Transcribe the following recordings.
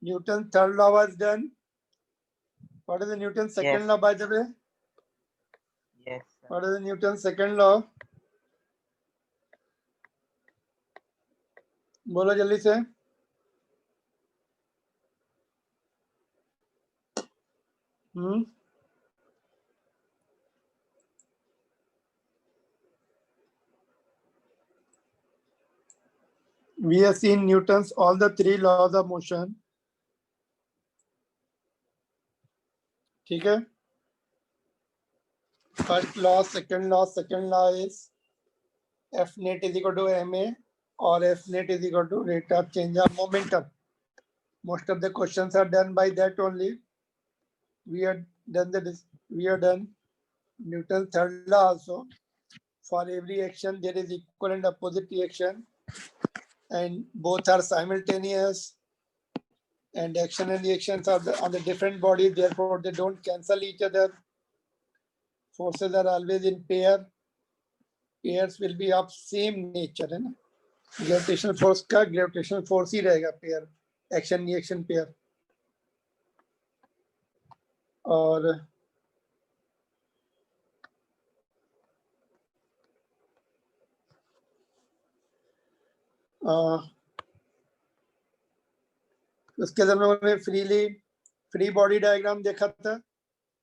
Newton's third law was done. What is the Newton's second law, by the way? Yes, sir. What is the Newton's second law? बोलो जल्दी से. We have seen Newton's all the three laws of motion. ठीक है. First law, second law is F net is equal to ma, or F net is equal to rate of change of momentum. Most of the questions are done by that only. We have done Newton's third law also. For every action there is equal and opposite reaction, and both are simultaneous, and action and reactions are on the different bodies, therefore they don't cancel each other. Forces are always in pair. Pairs will be of same nature, है ना. Gravitational force का gravitational force ही रहेगा pair, action reaction pair. और उसके अंदर मैंने free body diagram देखा था.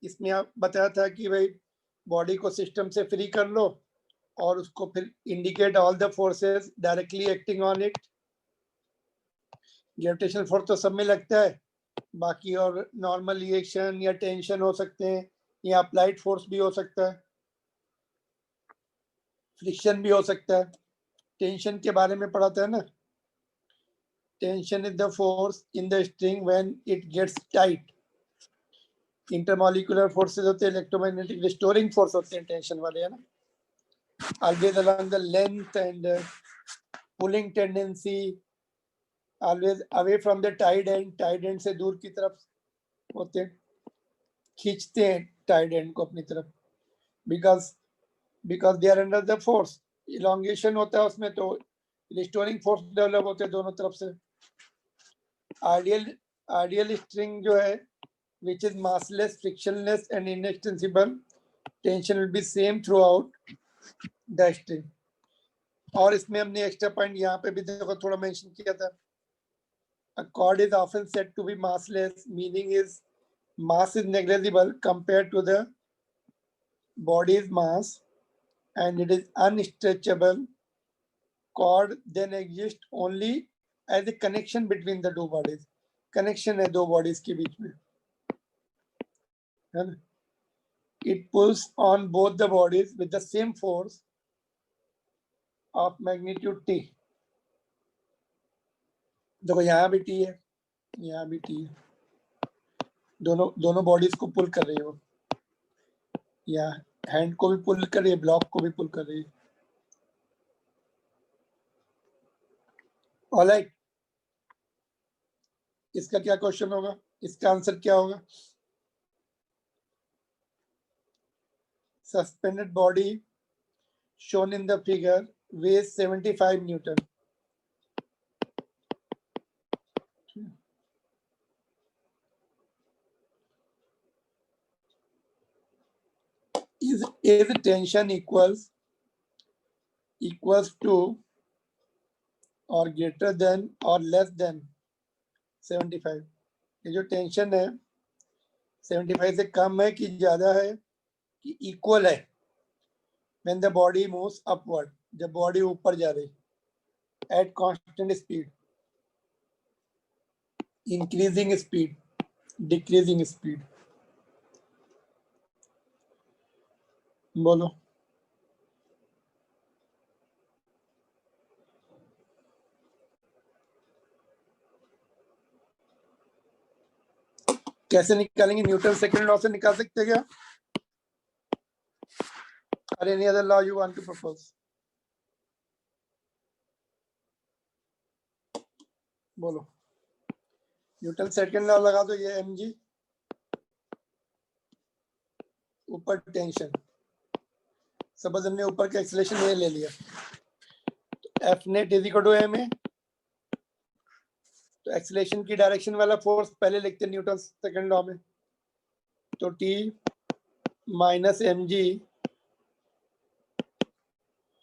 इसमें आप बताया था कि भाई बॉडी को सिस्टम से फ्री कर लो और उसको फिर indicate all the forces directly acting on it. Gravitational force तो सब में लगता है, बाकी और नॉर्मल रिएक्शन या टेंशन हो सकते हैं, या अप्लाइड फोर्स भी हो सकता है, फ्रिक्शन भी हो सकता है. टेंशन के बारे में पढ़ा था ना. Tension is the force in the string when it gets tight. Intermolecular forces होते हैं, इलेक्ट्रोमैग्नेटिक रिस्टोरिंग फोर्स होते हैं टेंशन वाले, है ना. Always along the length and pulling tendency, always away from the tied end से दूर की तरफ होते हैं, खींचते हैं टाइड एंड को अपनी तरफ, because they are under the force. Elongation होता है उसमें, तो रिस्टोरिंग फोर्स डेवलप होते हैं दोनों तरफ से. आइडियल स्ट्रिंग जो है, which is massless, frictionless and inextensible, tension will be same throughout the string. और इसमें हमने एक्स्ट्रा पॉइंट यहाँ पे भी देखो थोड़ा मेंशन किया था. A chord is often said to be massless, meaning is mass is negligible compared to the body's mass, and it is unstretchable. Chord then exists only as a connection between the two bodies. Connection है दो bodies के बीच में. It pulls on both the bodies with the same force of magnitude T. देखो यहाँ भी T है, यहाँ भी T है. दोनों बॉडीज को पुल कर रही है वो. या हैंड को भी पुल कर रही है, ब्लॉक को भी पुल कर रही है. ऑलराइट. इसका क्या क्वेश्चन होगा, इसका आंसर क्या होगा? Suspended body shown in the figure weighs 75 Newton. Is tension equals to or greater than or less than 75? ये जो टेंशन है 75 से कम है कि ज्यादा है कि इक्वल है? When the body moves upward, जब बॉडी ऊपर जा रही, at constant speed, increasing speed, decreasing speed. बोलो. कैसे निकालेंगे? न्यूटन सेकंड लॉ से निकाल सकते हैं क्या? Or any other law you want to propose? बोलो. न्यूटन सेकंड लॉ लगा दो. ये mg ऊपर टेंशन, सपोज हमने ऊपर का एक्सेलरेशन ये ले लिया, F net is equal to ma, तो एक्सीलरेशन की डायरेक्शन वाला फोर्स पहले लिखते हैं न्यूटन सेकंड लॉ में, तो T minus mg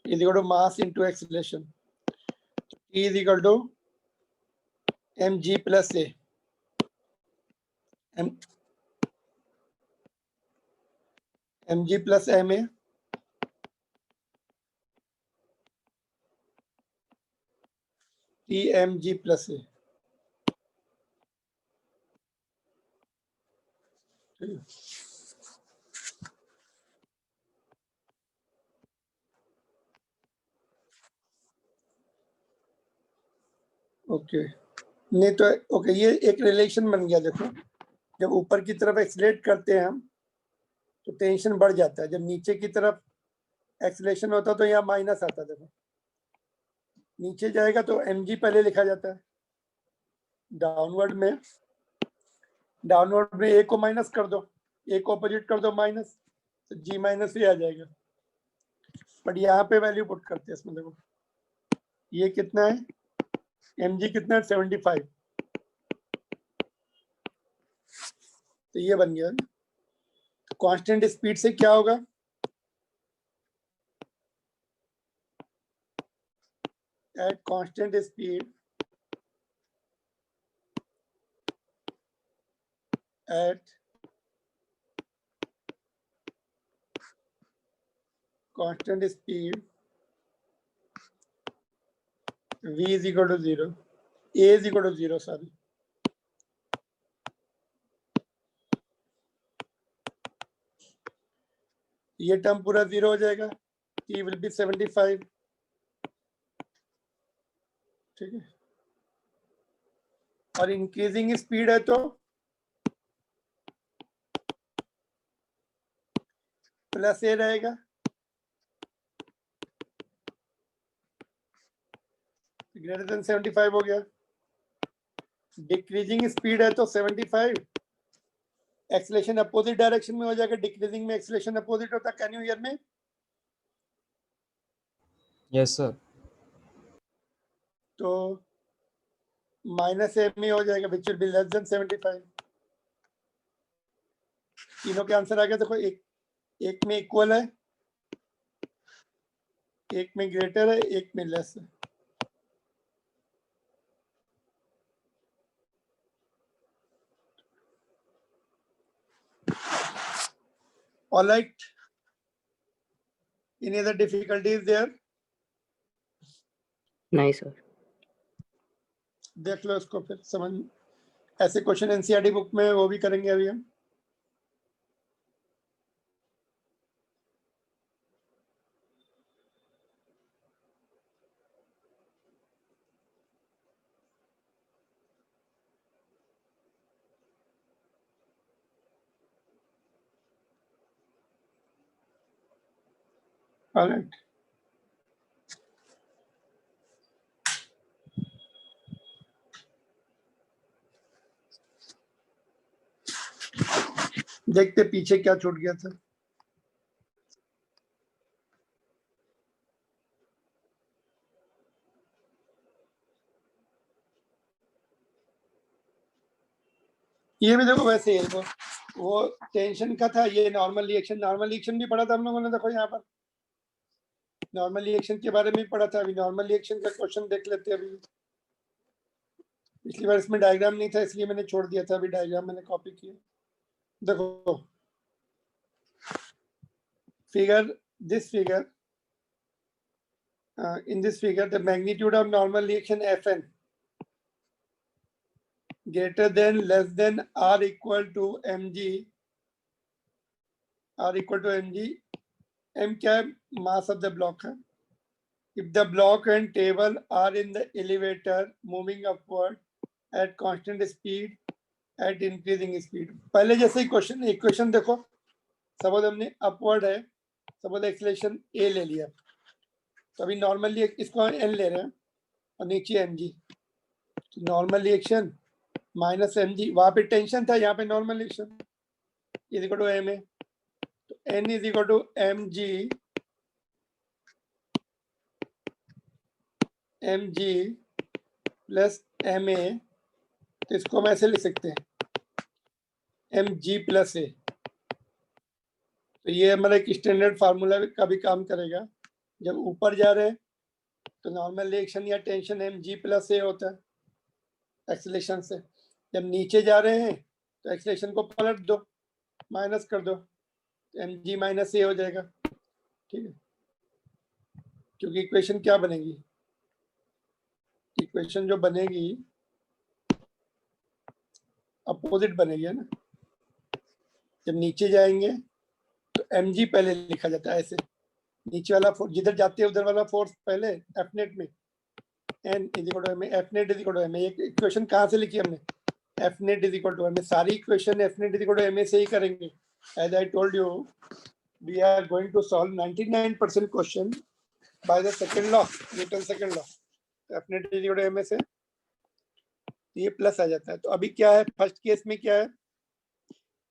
is equal to mass into acceleration, T is equal to mg plus a, mg plus ma Tmg plus a। Okay नहीं तो ओके, ये एक रिलेशन बन गया। देखो जब ऊपर की तरफ एक्सीलरेट करते हैं हम तो टेंशन बढ़ जाता है, जब नीचे की तरफ एक्सीलरेशन होता है तो यहाँ माइनस आता है। देखो नीचे जाएगा तो mg पहले लिखा जाता है, डाउनवर्ड में a को माइनस कर दो, a को अपोजिट कर दो माइनस, तो g माइनस भी आ जाएगा। बट यहाँ पे वैल्यू पुट करते हैं इसमें। देखो ये कितना है, mg कितना है 75, तो ये बन गया। कांस्टेंट स्पीड से क्या होगा, at constant speed at constant speed v is equal to 0, a is equal to 0, sorry, ये टर्म पूरा 0 हो जाएगा, t will be 75, ठीक है। और इंक्रीजिंग स्पीड है तो प्लस ए रहेगा, ग्रेटर देन 75 हो गया। डिक्रीजिंग स्पीड है तो 75, एक्सीलरेशन अपोजिट डायरेक्शन में हो जाएगा, डिक्रीजिंग में एक्सीलरेशन अपोजिट होता है। Can you hear me? Yes sir. तो माइनस एम हो जाएगा which will be less than 75। तीनों के आंसर आ गया। देखो एक में इक्वल है, एक में ग्रेटर है, एक में लेस है। All right, any other difficulties there? नहीं सर। देख लो इसको फिर समझ, ऐसे क्वेश्चन एनसीईआरटी बुक में वो भी करेंगे अभी हम। All right. देखते पीछे क्या छूट गया था। ये भी देखो वैसे ही है, वो टेंशन का था, ये नॉर्मल रिएक्शन भी पढ़ा था हम लोगों ने। देखो यहाँ पर नॉर्मल रिएक्शन के बारे में पढ़ा था। अभी नॉर्मल रिएक्शन का क्वेश्चन देख लेते हैं। अभी पिछली बार इसमें डायग्राम नहीं था इसलिए मैंने छोड़ दिया था, अभी डायग्राम मैंने कॉपी किया। देखो this figure, in this figure the magnitude of normal reaction Fn greater than less than or equal to mg, m क्या है, mass of the block है। if the block and table are in the elevator moving upward at constant speed at increasing speed, पहले जैसे ही question equation देखो, suppose हमने upward है, suppose acceleration a ले लिया, तो अभी नॉर्मली इसको n ले रहे हैं और नीचे mg, तो नॉर्मल रिएक्शन माइनस mg, वहां पे टेंशन था, यहाँ पे normal reaction is equal to ma, तो n is equal to mg plus ma तो इसको हम ऐसे लिख सकते हैं एम जी प्लस ए। तो ये हमारा एक स्टैंडर्ड फार्मूला का भी काम करेगा। जब ऊपर जा रहे हैं तो नॉर्मल रिएक्शन या टेंशन एम जी प्लस ए होता है एक्सेलेरेशन से। जब नीचे जा रहे हैं तो एक्सेलेरेशन को पलट दो, माइनस कर दो, एम जी माइनस ए हो जाएगा। ठीक है, क्योंकि इक्वेशन क्या बनेगी, इक्वेशन जो बनेगी अपोजिट बनेगी, है ना। जब नीचे जाएंगे तो एम जी पहले लिखा जाता है ऐसे, नीचे वाला फोर्स जिधर जाते हैं उधर वाला फोर्स पहले एफ नेट में, N is equal to M, F net is equal to M. ये इक्वेशन कहाँ से लिखी हमने, एफ नेट इज इक्वल टू एम। सारी equation F net is equal to M से ही करेंगे। As I told you, we are going to solve 99% question by the second law, Newton second law. F net is equal to M से ये plus आ जाता है। तो अभी क्या है, फर्स्ट केस में क्या है,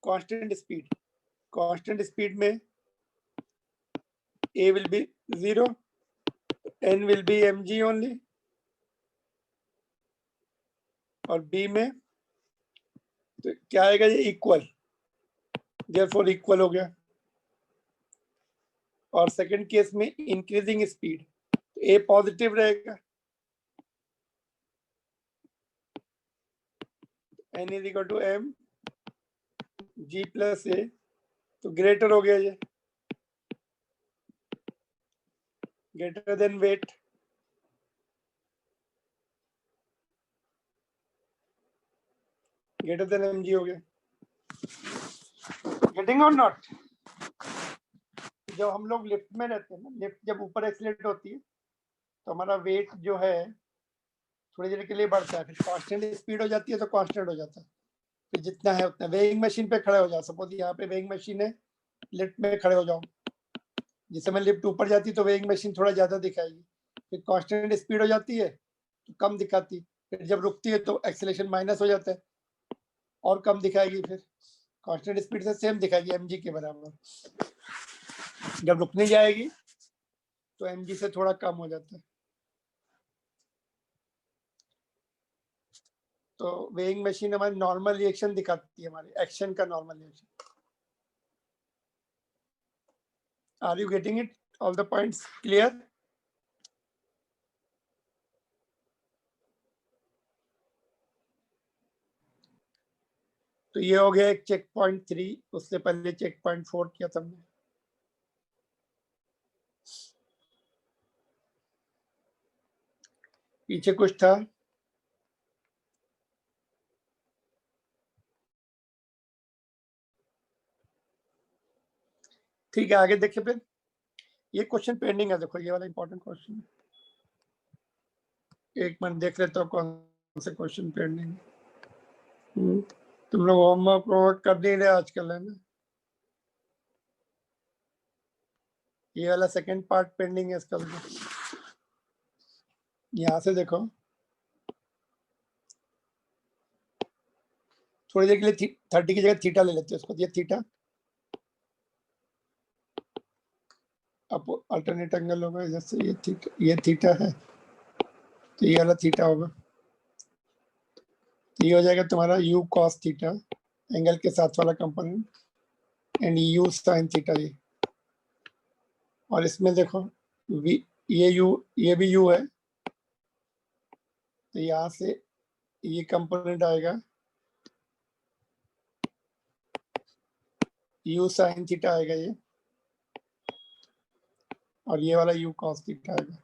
कांस्टेंट स्पीड। कांस्टेंट स्पीड में a will be 0, n will be mg only, और b में तो क्या आएगा, ये इक्वल, देयरफॉर इक्वल हो गया। और सेकंड केस में इंक्रीजिंग स्पीड, तो a पॉजिटिव रहेगा, n is equal to m g plus a, तो ग्रेटर हो गया ये, greater than weight. Greater than mg हो गया। गेटिंग और नॉट। जब हम लोग लिफ्ट में रहते हैं ना, लिफ्ट जब ऊपर एक्सीलरेट होती है तो हमारा वेट जो है थोड़ी देर के लिए बढ़ता है, फिर कांस्टेंट स्पीड हो जाती है तो कांस्टेंट हो जाता है, फिर जितना है उतना। वेइंग मशीन पे खड़े हो जाओ, सपोज यहाँ पे वेइंग मशीन है, लिफ्ट में खड़े हो जाओ, जिस समय लिफ्ट ऊपर जाती है तो वेइंग मशीन थोड़ा ज्यादा दिखाएगी, फिर कांस्टेंट स्पीड हो जाती है तो कम दिखाती, फिर जब रुकती है तो एक्सेलेरेशन माइनस हो जाता है और कम दिखाएगी, फिर कांस्टेंट स्पीड से सेम दिखाएगी एम के बराबर। जब रुकने जाएगी तो एम से थोड़ा कम हो जाता है। तो वेइंग मशीन हमारी नॉर्मल रिएक्शन दिखाती है, हमारे एक्शन का normal reaction. Are you getting it, all the points clear? तो ये हो गया एक चेक पॉइंट 3, उससे पहले चेक पॉइंट 4 किया था हमने। पीछे कुछ था, ठीक है, आगे देखिए। फिर ये क्वेश्चन पेंडिंग है, देखो ये वाला इंपॉर्टेंट क्वेश्चन, एक मिनट देख लेते हो कौन से क्वेश्चन पेंडिंग। तुम लोग होमवर्क कर नहीं रहे आजकल, है ना। ये वाला सेकंड पार्ट पेंडिंग है इसका। यहाँ से देखो, थोड़ी देर के लिए 30 की जगह थीटा ले लेते हैं उसको। ये थीटा अब अल्टरनेट एंगल होगा, जैसे ये थीटा है तो ये वाला थीटा होगा, तो ये हो जाएगा तुम्हारा u cos थीटा, एंगल के साथ वाला component, and u sin theta. ये और इसमें देखो v, ये u, ये भी u है, तो यहाँ से ये कंपोनेंट आएगा u sin थीटा आएगा ये, और ये वाला u cos थीटा आएगा।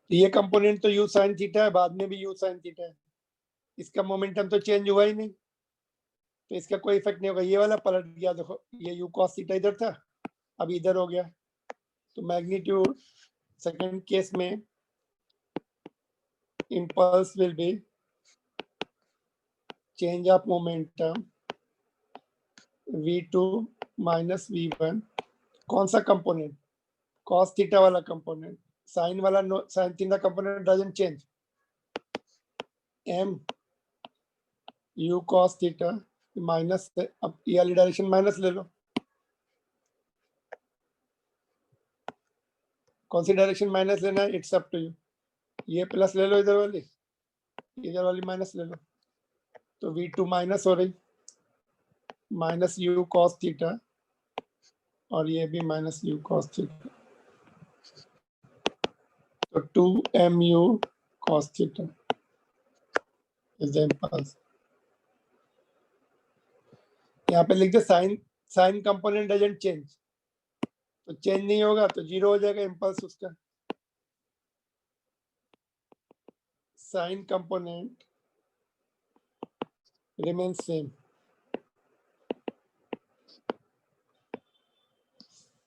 ये कंपोनेंट तो u sin थीटा है, बाद में भी u sin थीटा है, इसका मोमेंटम तो चेंज हुआ ही नहीं, तो इसका कोई इफेक्ट नहीं होगा। ये वाला पलट गया, देखो ये u cos थीटा इधर था, अब इधर हो गया, तो मैग्नीट्यूड सेकंड केस में impulse will be change of momentum v2 minus v1। कौन सा कंपोनेंट, cos थीटा वाला कंपोनेंट, साइन वाला no, sine theta component doesn't change, m u cos theta minus, अब ये वाली डायरेक्शन माइनस ले लो, कौन सी डायरेक्शन माइनस लेना है, इट्स अप टू यू। ये प्लस ले लो, इधर वाली माइनस ले लो, तो V2 माइनस हो रही, माइनस यू कॉस थीटा, और ये भी माइनस यू कॉस थीटा, तो 2mu cos theta is the impulse। यहाँ पे लिख दे साइन कंपोनेंट डजंट चेंज, तो चेंज नहीं होगा तो जीरो हो जाएगा इम्पल्स उसका। साइन कंपोनेंट रिमेन सेम,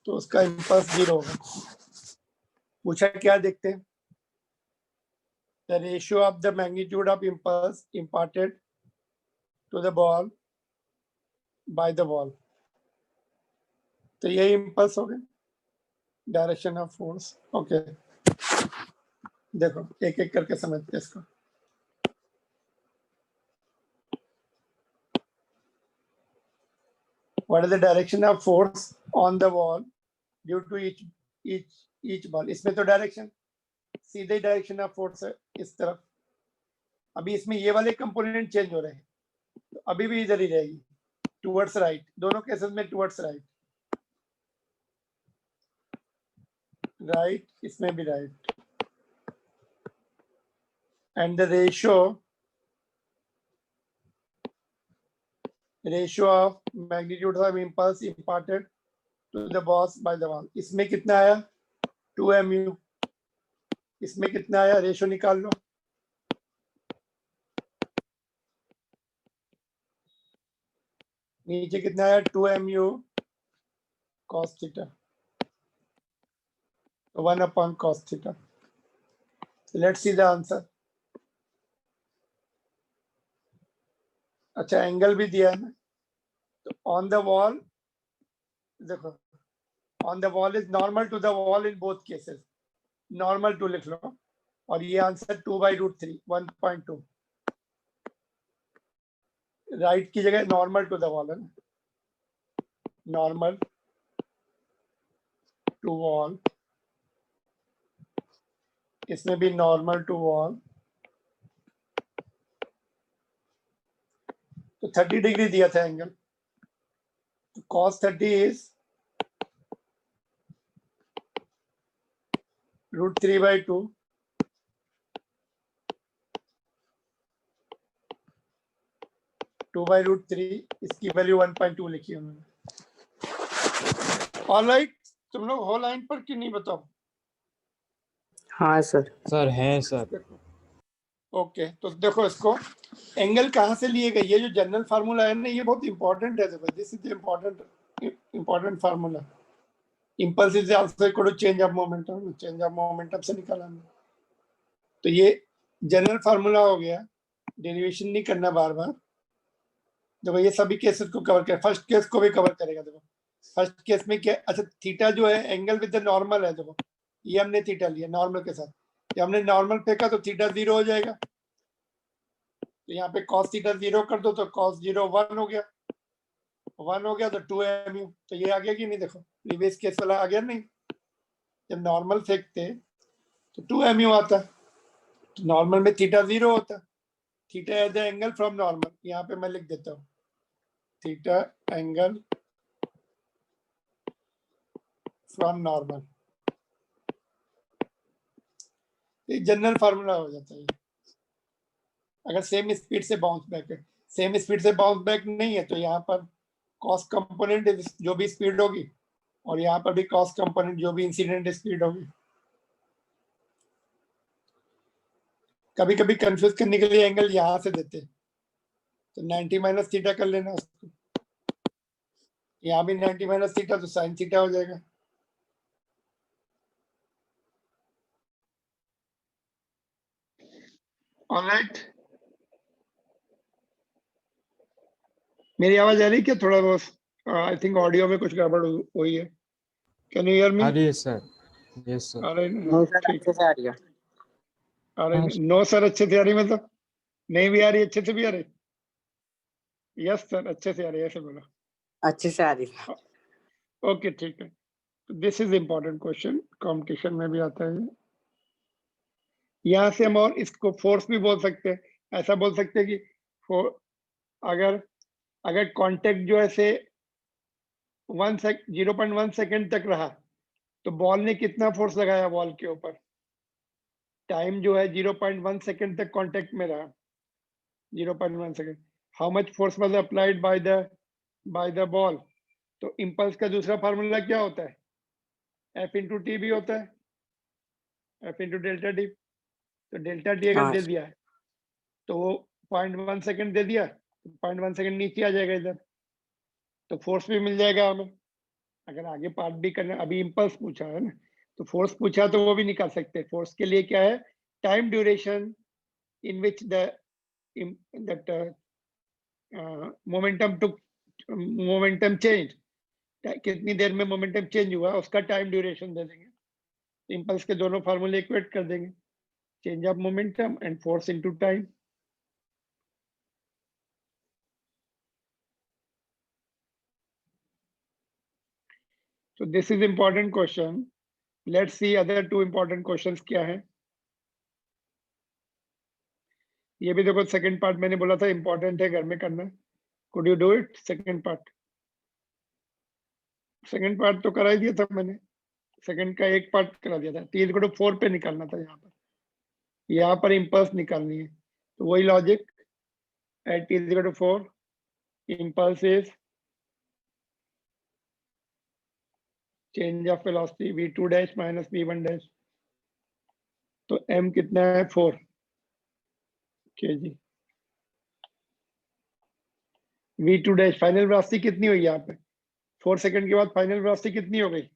तो उसका इम्पल्स जीरो होगा। पूछा क्या, देखते हैं। The ratio of the magnitude of impulse imparted to the ball by the ball, तो यही इम्पल्स हो गया, डायरेक्शन ऑफ फोर्स। ओके, देखो एक एक करके समझते हैं इसको। What is the direction of force on the wall due to each ball? इसमें तो डायरेक्शन सीधे डायरेक्शन ऑफ फोर्स है इस तरफ। अभी इसमें ये वाले कंपोनेंट चेंज हो रहे हैं, तो अभी भी इधर ही रहेगी, टुवर्ड्स राइट, दोनों केसेस में टुवर्ड्स राइट, राइट, इसमें भी right. And the ratio of magnitude of impulse imparted to the balls by the ball, इसमें कितना आया 2mu, इसमें कितना आया, रेशियो निकाल लो। नीचे कितना आया 2mu cos theta, तो 1 upon cos theta। Let's see the answer. अच्छा, एंगल भी दिया है ना, तो ऑन द वॉल, देखो on the wall is normal to the wall in both cases, normal to लिख लो, और ये आंसर 2/√3 1.2, राइट की जगह नॉर्मल टू द वॉल है ना, नॉर्मल टू वॉल, इसमें भी नॉर्मल टू वॉल, तो 30 डिग्री दिया था एंगल, तो cos 30 इज √3/2 2/√3, इसकी वैल्यू 1.2 लिखी उन्होंने। ऑलराइट, तुम लोग हो लाइन पर कि नहीं बताओ? हाँ सर। सर है सर। ओके, तो देखो इसको एंगल कहाँ से लिए गए, ये जो जनरल फार्मूला है ना, ये बहुत इंपॉर्टेंट है। देखो this is important formula. Impulse is also equal to change of momentum, change of momentum से निकाला हमने, तो ये जनरल फार्मूला हो गया, डेरिवेशन नहीं करना बार बार। देखो ये सभी केसेस को कवर कर, फर्स्ट केस को भी कवर करेगा। देखो फर्स्ट केस में क्या, अच्छा थीटा जो है एंगल विद द नॉर्मल है, देखो ये हमने थीटा लिया नॉर्मल के साथ, जब हमने नॉर्मल फेंका तो थीटा 0 हो जाएगा, तो यहाँ पे cos थीटा 0 कर दो, तो cos 0 1 हो गया, 1 हो गया तो 2mu, तो ये आ गया कि नहीं, देखो प्रीवियस केस वाला आ गया नहीं, जब नॉर्मल फेंकते तो 2mu आता, तो नॉर्मल में थीटा 0 होता, theta as the angle from normal, यहाँ पे मैं लिख देता हूँ थीटा एंगल फ्रॉम नॉर्मल, ये जनरल फार्मूला हो जाता है। अगर सेम स्पीड से बाउंस बैक है, सेम स्पीड से बाउंस बैक नहीं है, तो यहाँ पर कॉस कंपोनेंट जो भी स्पीड होगी, और यहाँ पर भी कॉस कंपोनेंट जो भी इंसिडेंट स्पीड होगी। कभी कभी कंफ्यूज करने के लिए एंगल यहाँ से देते हैं, तो 90 माइनस थीटा कर लेना उसको, यहाँ भी 90 माइनस थीटा, तो साइन थीटा हो जाएगा। ऑलराइट, मेरी आवाज आ रही है क्या? थोड़ा बहुत आई थिंक ऑडियो में कुछ गड़बड़ हुई है। Can you hear me? आ रही है सर। Yes sir. आ रही है? नो सर, ठीक अच्छे से आ रही है। आ रही है? नो सर अच्छे से आ रही, मतलब नहीं भी आ रही, अच्छे से भी आ रही? यस सर अच्छे से आ रही है, ऐसे बोला। अच्छे से आ रही है। ओके ठीक है, this is important question, competition में भी आता है। यहाँ से हम और इसको फोर्स भी बोल सकते हैं, ऐसा बोल सकते हैं कि अगर अगर कांटेक्ट जो है से 0.1 सेकंड तक रहा तो बॉल ने कितना फोर्स लगाया बॉल के ऊपर। टाइम जो है 0.1 सेकंड तक कांटेक्ट में रहा, 0.1 second, how much force was applied by the ball. तो इंपल्स का दूसरा फार्मूला क्या होता है, एफ इंटू टी भी होता है, एफ इंटू डेल्टा टी। तो डेल्टा टी अगर हाँ दे दिया है तो वो 0.1 सेकंड दे दिया, 0.1 सेकंड नीचे आ जाएगा इधर, तो फोर्स भी मिल जाएगा हमें। अगर आगे पार्ट भी करना, अभी इम्पल्स पूछा है ना, तो फोर्स पूछा तो वो भी निकाल सकते हैं। फोर्स के लिए क्या है, time duration in which that momentum change, कितनी देर में मोमेंटम चेंज हुआ उसका टाइम ड्यूरेशन दे देंगे। इम्पल्स के दोनों फार्मूले इक्वेट कर देंगे, change of momentum and force into time. So this is important question. Let's see other two important questions क्या है। ये भी देखो, सेकंड पार्ट मैंने बोला था इंपॉर्टेंट है, घर में करना। Could you do it second part? Second part तो करा ही दिया था मैंने, सेकंड का एक पार्ट करा दिया था। T = 4 पे निकालना था, यहाँ पर इम्पल्स निकालनी है। तो वही logic, at T = 4 impulse is change of velocity v2 dash minus v1 dash. तो m कितना है, 4 kg। v2 dash final velocity कितनी हुई यहाँ पे, 4 सेकंड के बाद फाइनल वेलोसिटी कितनी हो गई।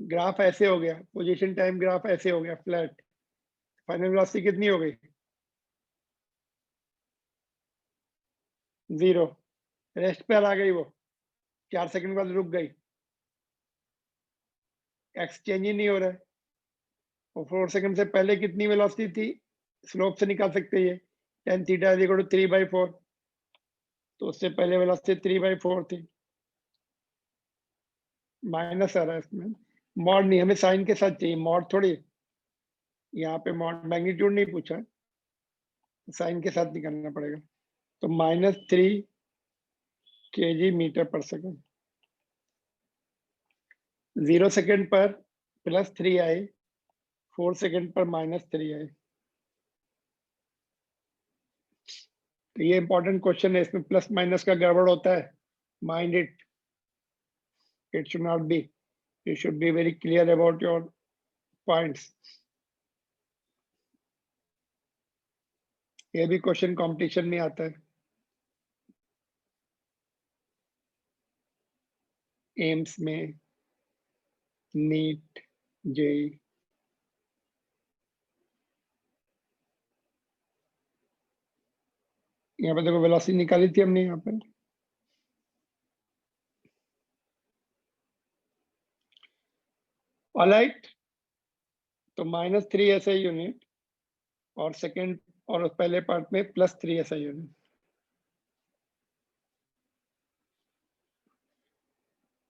ग्राफ ऐसे हो गया, पोजीशन टाइम ग्राफ ऐसे हो गया फ्लैट, फाइनल वेलोसिटी कितनी हो गई, 0। रेस्ट पे आ गई वो, 4 सेकंड बाद रुक गई, एक्सचेंज ही नहीं हो रहा है। और 4 सेकंड से पहले कितनी वेलोसिटी थी, स्लोप से निकाल सकते हैं ये, tan थीटा = 3/4। तो उससे पहले वेलोसिटी 3/4 थी, माइनस आ रहा है इसमें, मॉड नहीं, हमें साइन के साथ चाहिए, मॉड थोड़ी। यहाँ पे मॉड मैग्नीट्यूड नहीं पूछा, साइन के साथ निकालना पड़ेगा। तो -3 kg/s। 0 सेकंड पर +3 आए, 4 सेकंड पर -3 आए। तो ये इंपॉर्टेंट क्वेश्चन है, इसमें प्लस माइनस का गड़बड़ होता है, mind it, it should not be, you should be very clear about your points. ये भी क्वेश्चन कंपटीशन में आता है, एम्स में, नीट, जेई। यहाँ पे देखो वेलोसिटी निकाली थी हमने यहाँ पर, ऑलराइट। तो -3 SI यूनिट और सेकंड और पहले पार्ट में +3 SI यूनिट।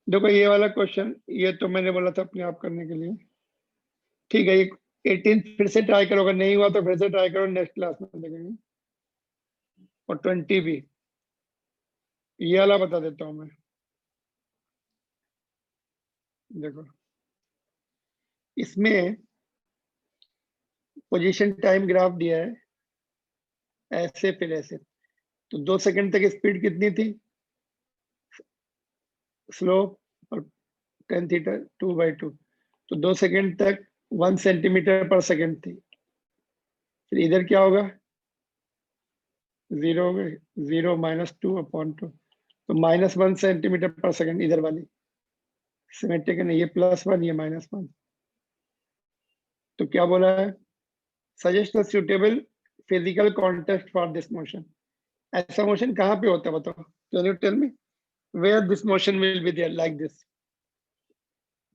देखो ये वाला क्वेश्चन, ये तो मैंने बोला था अपने आप करने के लिए, ठीक है। ये 18 फिर से ट्राई करो, अगर नहीं हुआ तो फिर से ट्राई करो, नेक्स्ट क्लास में देखेंगे। और 20 भी, ये वाला बता देता हूँ मैं। देखो इसमें पोजीशन टाइम ग्राफ दिया है ऐसे फिर ऐसे। तो 2 सेकंड तक स्पीड कितनी थी, स्लोप और tan थीटा 2/2। तो 2 सेकंड तक 1 cm/s थी। फिर इधर क्या होगा, 0 हो गई, 0 -2/2। तो -1 cm/s इधर वाली सिमेट्रिक है ना, ये +1 ये -1। तो क्या बोला है, suggest the suitable physical context for this motion. ऐसा मोशन कहाँ पे होता है बताओ, can you tell me where this motion will be there like this.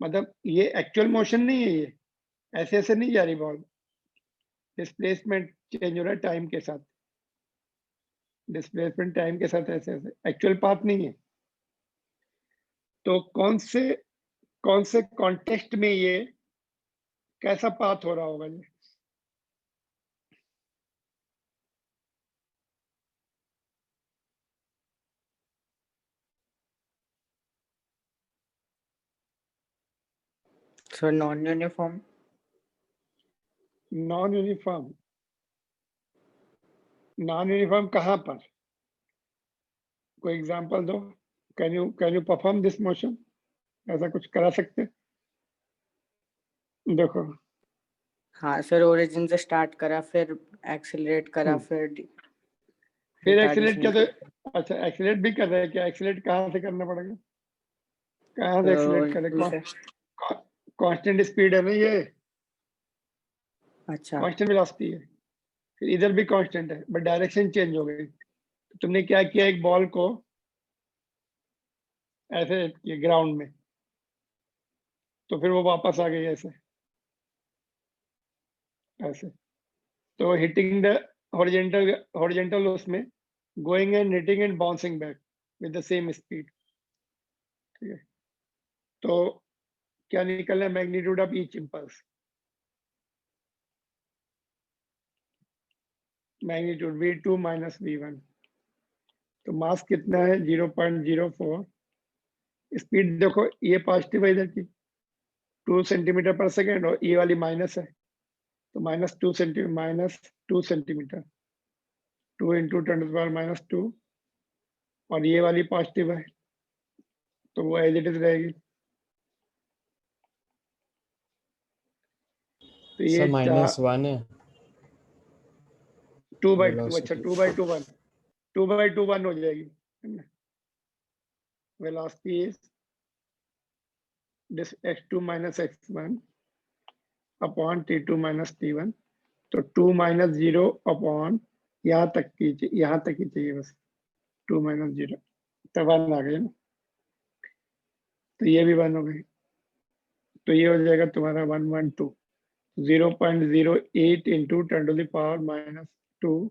मतलब ये एक्चुअल मोशन नहीं है, ये ऐसे ऐसे नहीं जा रही बॉल, डिस्प्लेसमेंट चेंज हो रहा है टाइम के साथ, डिस्प्लेसमेंट टाइम के साथ ऐसे ऐसे, एक्चुअल पाथ नहीं है। तो कौन से कॉन्टेक्स्ट में ये कैसा पाथ हो रहा होगा ये? Sir non uniform. Non uniform कहाँ पर? कोई एग्जांपल दो। Can you perform this motion? ऐसा कुछ करा सकते? देखो, हाँ सर, ओरिजिन से स्टार्ट करा, फिर एक्सेलरेट करा, फिर एक्सीलरेट रिटार्डेशन क्या? तो अच्छा, एक्सीलरेट भी कर रहे हैं क्या? एक्सीलरेट कहाँ से करना पड़ेगा? कहाँ से एक्सीलरेट करें? कांस्टेंट स्पीड है ना ये, अच्छा कांस्टेंट वेलोसिटी है। फिर इधर भी कांस्टेंट है, बट डायरेक्शन चेंज हो गई। तो तुमने क्या किया, एक बॉल को ऐसे किया ग्राउंड में, तो फिर वो वापस आ गई ऐसे ऐसे। तो हिटिंग द हॉरिजेंटल उसमें, going and hitting and bouncing back with the same speed. ठीक है, तो क्या निकलना है? Magnitude of each impulse, magnitude v2 minus v1। तो मास कितना है? 0.04। स्पीड देखो, ये पॉजिटिव है इधर की 2 सेंटीमीटर पर सेकेंड, और ये वाली माइनस है, तो -2 सेंटीमीटर, 2 इंटू 10⁻²। और ये वाली पॉजिटिव है, तो वो एज इट इज रहेगी। तो ये सर -1 है 2/2, अच्छा वेलोसिटी। 2/2 हो जाएगी। Velocity is this x2 minus x1 upon t2 minus t1। तो 2 माइनस 0 अपॉन यहाँ तक की, यहाँ तक ही चाहिए बस, 2 माइनस 0, तो 1 आ गया ना। तो ये भी 1 हो गई, तो ये हो जाएगा तुम्हारा 112, 0.08 इंटू 10⁻²,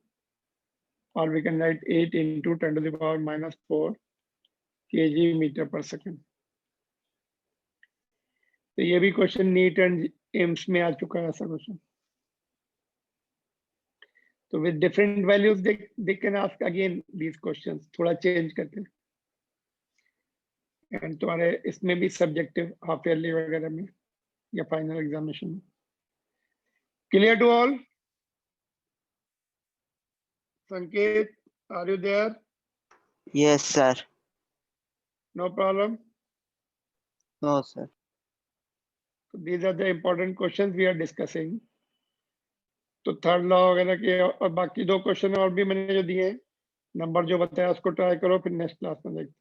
और we can write 8 into 10⁻⁻4 kg metre per second. तो ये भी क्वेश्चन नीट एंड एम्स में आ चुका है ऐसा क्वेश्चन। तो with different values they can ask again these questions, थोड़ा चेंज करके। एंड तुम्हारे इसमें भी सब्जेक्टिव हाफ ईयरली वगैरह में या फाइनल एग्जामिनेशन में। Clear to all? Sanket, are you there? Yes, sir. No problem? No, sir. So these are the important questions we are discussing. तो थर्ड लॉ वगैरह के और बाकी 2 क्वेश्चन और भी मैंने जो दिए हैं, नंबर जो बताया उसको ट्राई करो, फिर नेक्स्ट क्लास में देखते।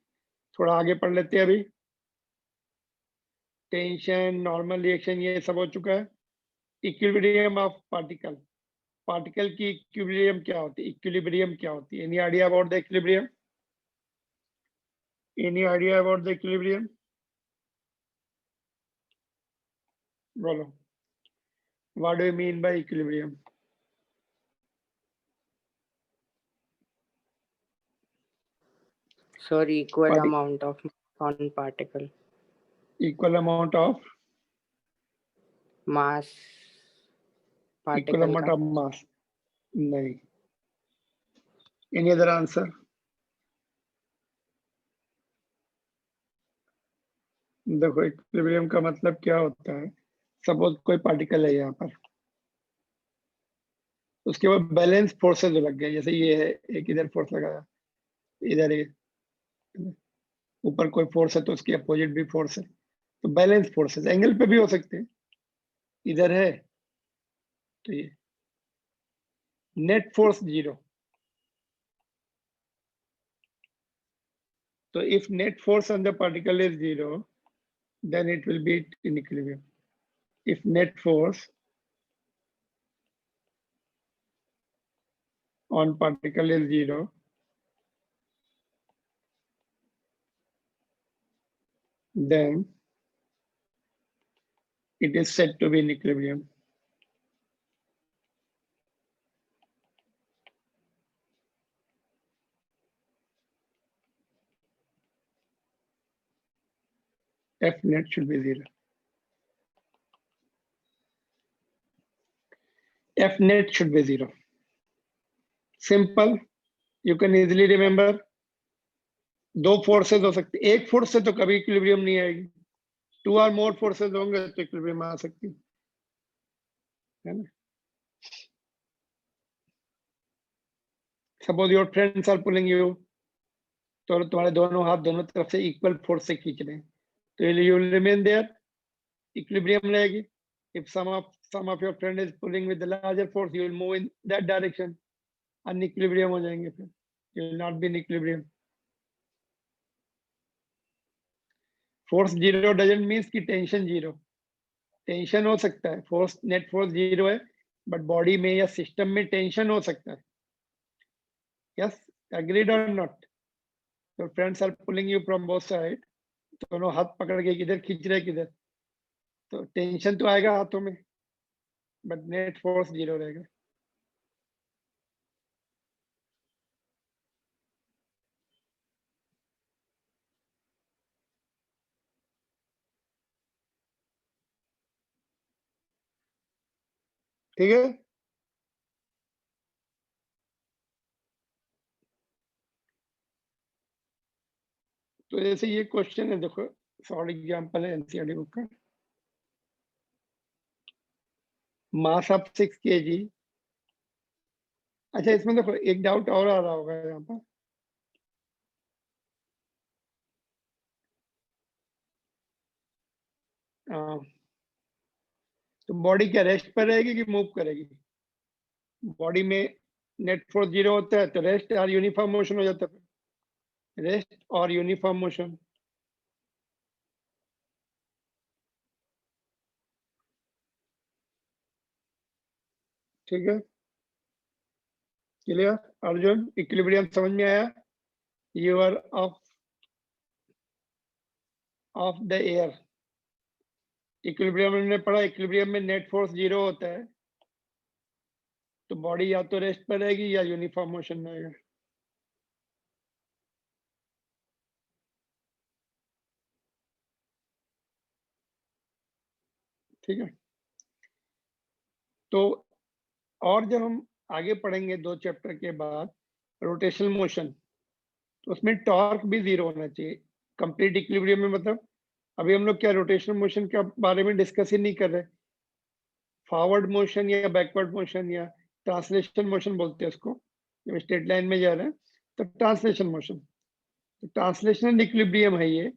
थोड़ा आगे पढ़ लेते हैं अभी। टेंशन, नॉर्मल रिएक्शन, ये सब हो चुका है। इक्विलिब्रियम ऑफ पार्टिकल, पार्टिकल की इक्विलिब्रियम क्या होती है? इक्विलिब्रियम क्या होती है? Any idea about the equilibrium? Any idea about the equilibrium? बोलो, what do you mean by equilibrium? Sir equal Parti- amount of on particle, equal amount of, mass equal particle amount का। Of mass? नहीं। Any other answer? देखो, equilibrium का मतलब क्या होता है? Suppose कोई पार्टिकल है यहाँ पर, उसके बाद बैलेंस फोर्सेस जो लग गए, जैसे ये है, एक इधर फोर्स लगाया, इधर एक, ऊपर कोई फोर्स है तो उसकी अपोजिट भी फोर्स है। तो बैलेंस फोर्सेस एंगल पे भी हो सकते हैं। इधर है तो ये नेट फोर्स 0। तो if net force on the particle is 0, then it will be in equilibrium. If net force on particle is 0, then it is said to be in equilibrium. F net should be 0. F net should be 0. Simple. You can easily remember. दो forces हो सकती, एक force से तो कभी equilibrium नहीं आएगी, 2 or more forces होंगे तो इक्विलिब्रियम आ सकती है ना. Suppose your friends are pulling you, तो तुम्हारे दोनों हाथ दोनों तरफ से इक्वल फोर्स से खींच रहे हैं, तो you will remain there, equilibrium रहेगी. If some of your friend is pulling with the larger force, you will move in that direction, अनइक्विलिब्रियम हो जाएंगे, फिर you will not be in equilibrium. Force 0 doesn't mean कि tension 0. Tension हो सकता है, force net force 0 है, but body में या सिस्टम में टेंशन हो सकता है. यस, एग्रीड और not? Your friends are pulling you from both side, दोनों हाथ पकड़ के किधर खींच रहे किधर, तो टेंशन तो आएगा हाथों में, बट नेट फोर्स 0 रहेगा. ठीक है. तो जैसे ये क्वेश्चन है, देखो शॉर्ट एग्जांपल है एनसीईआरटी बुक का. Mass of 6 kg. अच्छा, इसमें देखो एक डाउट और आ रहा होगा यहाँ पर. तो बॉडी क्या रेस्ट पर रहेगी कि मूव करेगी? बॉडी में नेट फोर्स 0 होता है तो रेस्ट और यूनिफॉर्म मोशन हो जाता है. रेस्ट और यूनिफॉर्म मोशन. ठीक है, क्लियर? अर्जुन, इक्विलिब्रियम समझ में आया? You are off the air. Equilibrium में पढ़ा, इक्विलिब्रियम में नेट फोर्स 0 होता है, तो बॉडी या तो रेस्ट पर रहेगी या यूनिफॉर्म मोशन में रहेगा. ठीक है. तो और जब हम आगे पढ़ेंगे 2 चैप्टर के बाद रोटेशनल मोशन, तो उसमें टॉर्क भी 0 होना चाहिए. कंप्लीट इक्विलिब्रियम में मतलब अभी हम लोग क्या रोटेशनल मोशन के बारे में डिस्कस ही नहीं कर रहे. फॉरवर्ड मोशन या बैकवर्ड मोशन या ट्रांसलेशन मोशन बोलते हैं उसको, जब स्ट्रेट लाइन में जा रहे हैं तो ट्रांसलेशन मोशन. तो ट्रांसलेशनल इक्विलिब्रियम है ये,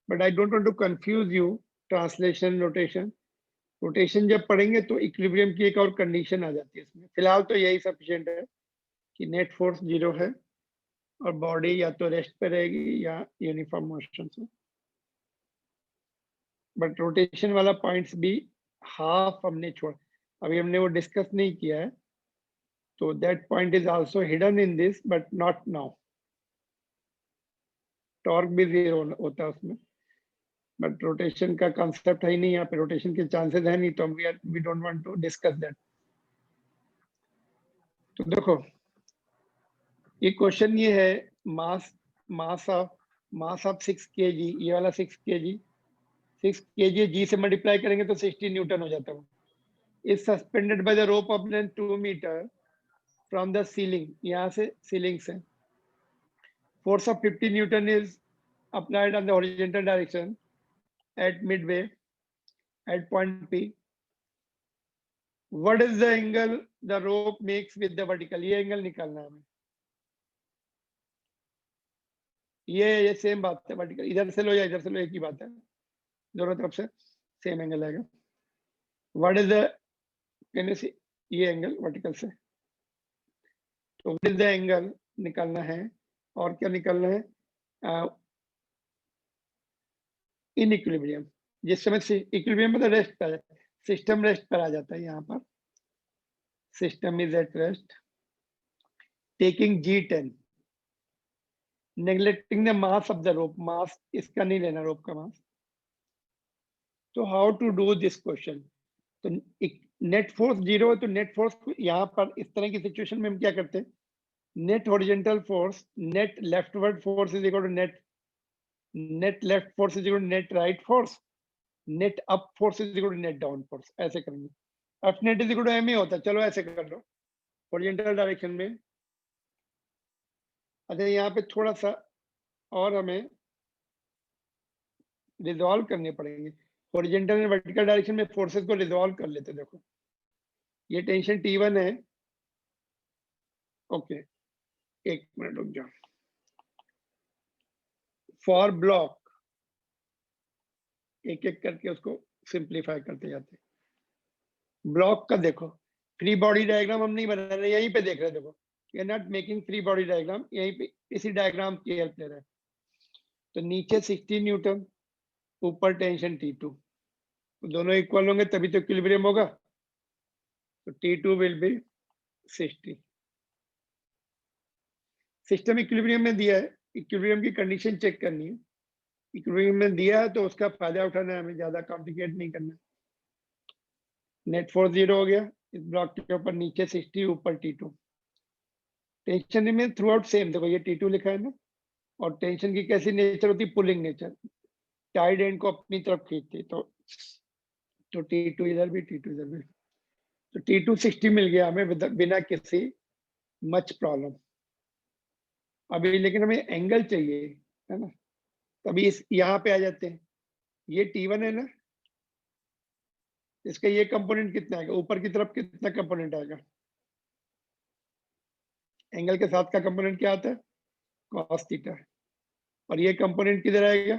but I don't want to confuse you. Translation rotation, rotation जब पढ़ेंगे तो इक्विलिब्रियम की एक और कंडीशन आ जाती है इसमें. फिलहाल तो यही सफिशिएंट है कि नेट फोर्स 0 है और बॉडी या तो रेस्ट पे रहेगी या यूनिफॉर्म मोशन से. बट रोटेशन वाला पॉइंट्स भी हाफ हमने छोड़ा, अभी हमने वो डिस्कस नहीं किया है, तो that point is also hidden in this but not now. Torque भी 0 होता है उसमें, बट रोटेशन का कांसेप्ट है ही नहीं यहाँ पे, रोटेशन के चांसेस है नहीं, तो we don't want to discuss that. तो देखो ये क्वेश्चन ये है, मास ऑफ 6 kg, ये वाला 6 kg, 6 kg जी से मल्टीप्लाई करेंगे तो 60 न्यूटन हो जाता है. Is suspended by the rope of length 2 metre from the ceiling, यहाँ से सीलिंग से. Force of 50 newton is applied on the horizontal direction at midway at point P. What is the angle the rope makes with the vertical? ये angle निकालना है हमें. ये same बात है, वर्टिकल इधर से लो या इधर से लो एक ही बात है, दोनों तरफ से सेम एंगल आएगा. What is the, can you see, ये एंगल वर्टिकल से, तो व्हाट इज द एंगल निकालना है. और क्या निकालना है? In equilibrium. जिस समय इक्विलिब्रियम मतलब रेस्ट पर, सिस्टम रेस्ट पर आ जाता है. यहाँ पर system is at rest taking G10, neglecting the mass of the rope. Mass इसका नहीं लेना, रोप का मास. तो how to do this question? तो नेट फोर्स 0 है, तो नेट फोर्स यहाँ पर इस तरह की सिचुएशन में हम क्या करते हैं, net horizontal force, net leftward force is equal to net net left force is equal to net right force, net up force is equal to net down force, ऐसे करेंगे। F net is equal to M ही होता है, चलो ऐसे कर लो horizontal direction में। अच्छा यहाँ पे थोड़ा सा और हमें रिजॉल्व करने पड़ेंगे, हॉरिजॉन्टल एंड वर्टिकल डायरेक्शन में फोर्सेस को रिजॉल्व कर लेते। देखो ये टेंशन T1 है, ओके एक मिनट रुक जाओ। फॉर ब्लॉक एक एक करके उसको सिंप्लीफाई करते जाते। ब्लॉक का देखो फ्री बॉडी डायग्राम हम नहीं बना रहे, यहीं पे देख रहे हैं। देखो we are not making free body diagram, यहीं पे इसी डायग्राम की हेल्प ले रहे हैं। तो नीचे 60 न्यूटन, ऊपर टेंशन T2, तो दोनों इक्वल होंगे तभी तो इक्विलिब्रियम होगा। तो T2 will be 60। System equilibrium में दिया है, इक्विलिब्रियम की कंडीशन चेक करनी है। इक्विलिब्रियम में दिया है तो उसका फायदा उठाना है, हमें ज्यादा कॉम्प्लिकेट नहीं करना। नेट फोर्स 0 हो गया इस ब्लॉक के ऊपर, नीचे 60 ऊपर T2। टेंशन में थ्रू आउट सेम, देखो ये T2 लिखा है ना, और टेंशन की कैसी नेचर होती है, पुलिंग नेचर, टाइड एंड को अपनी तरफ खींचती। तो T2 इधर भी, T2 इधर भी, तो T2 60 मिल गया हमें बिना किसी मच प्रॉब्लम। अभी लेकिन हमें एंगल चाहिए है ना, तभी इस यहाँ पे आ जाते हैं। ये T1 है ना, इसका ये कंपोनेंट कितना आएगा, ऊपर की तरफ कितना कंपोनेंट आएगा, एंगल के साथ का कंपोनेंट क्या आता है, cos थीटा। और ये कंपोनेंट किधर आएगा,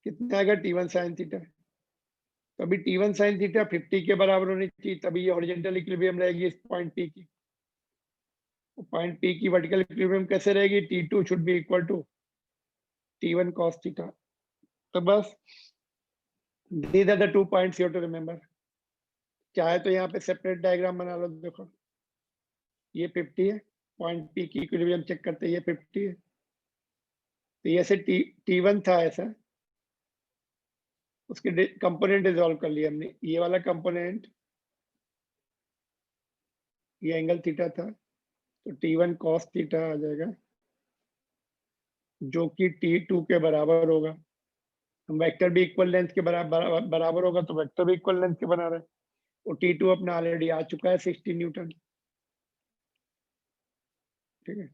कितना आएगा, T1 sin थीटा। तो अभी T1 sin थीटा 50 के बराबर होनी चाहिए, तभी ये हॉरिजॉन्टल इक्विलिब्रियम रहेगी इस पॉइंट P की। पॉइंट P की वर्टिकल इक्विलिब्रियम कैसे रहेगी, T2 should be equal to T1 cos theta. तो बस these are the 2 points you have to remember। चाहे तो यहाँ पे सेपरेट डायग्राम बना लो। देखो ये 50 है, पॉइंट P की इक्विलिब्रियम चेक करते हैं, ये 50 है। तो ये ऐसे T1 था ऐसा, उसके कंपोनेंट रिजॉल्व कर लिया हमने। ये वाला कंपोनेंट, ये एंगल थीटा था, तो T1 cos थीटा आ जाएगा, जो कि T2 के बराबर होगा। हम वेक्टर भी इक्वल लेंथ के बराबर होगा, तो वेक्टर भी इक्वल लेंथ के बना रहे हैं। और T2 अपना ऑलरेडी आ चुका है 60 न्यूटन, ठीक है।